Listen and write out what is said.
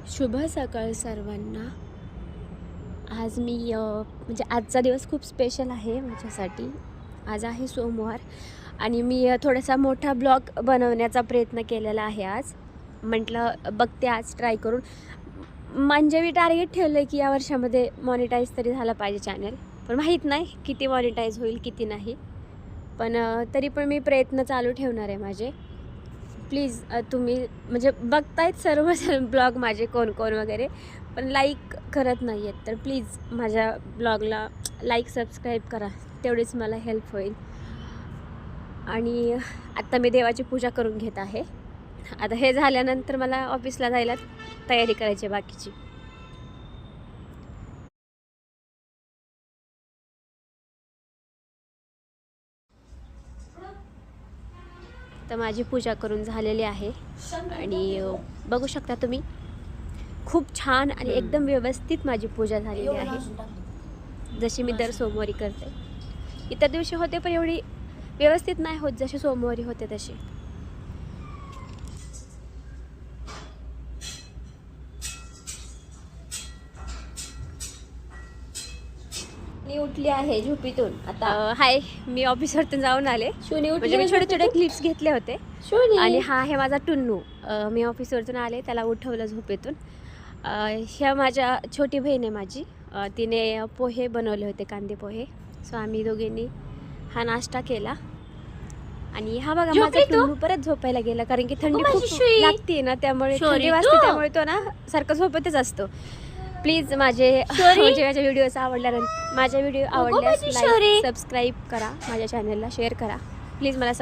शुभ सकाळ सर्वांना. आज मी म्हणजे आजचा दिवस खूप स्पेशल आहे माझ्यासाठी. आज आहे सोमवार आणि मी थोडासा मोठा ब्लॉग बनवण्याचा प्रयत्न केलेला आहे. आज म्हटलं बघते आज ट्राय करून. म्हणजे मी टार्गेट ठेवलं आहे की या वर्षामध्ये मॉनिटाईज तरी झाला पाहिजे चॅनल, पण माहीत नाही किती मॉनिटाईज होईल किती नाही. पण तरी पण मी प्रयत्न चालू ठेवणार आहे माझे. प्लीज तुम्ही म्हणजे बघतायत सर्व ब्लॉग माझे कोण कोण वगैरे, पण लाईक करत नाही आहेत. तर प्लीज माझ्या ब्लॉगला लाईक सबस्क्राईब करा, तेवढीच मला हेल्प होईल. आणि आत्ता मी देवाची पूजा करून घेत आहे. आता हे झाल्यानंतर मला ऑफिसला जायला तयारी करायची बाकीची. तर माझी पूजा करून झालेली आहे आणि बघू शकता तुम्ही खूप छान आणि एकदम व्यवस्थित माझी पूजा झालेली आहे, जशी मी दर सोमवारी करते. इतर दिवशी होते पण एवढी व्यवस्थित नाही होत जशी सोमवारी होते तशी. मी उठली आहे झोपेतून आता. हाय, मी ऑफिसवरतून जाऊन आले. म्हणजे मी छोटे छोटे क्लिप्स घेतले होते. आणि हा आहे माझा टुन्नू. मी ऑफिसवरतून आले, त्याला उठवलं झोपेतून. ह्या माझ्या छोटी बहीण आहे माझी. तिने पोहे बनवले होते, कांदे पोहे. सो आम्ही दोघींनी हा नाश्ता केला. आणि हा बघा माझा टुन्नू परत झोपायला गेला, कारण की थंडी खूप लागते ना, त्यामुळे थंडी वाजते, त्यामुळे तो ना सारखं झोपतच असतो. प्लीज माझे व्हिडिओज आवडल्यास लाईक सबस्क्राईब करा, माझ्या चॅनलला शेअर करा प्लीज. मला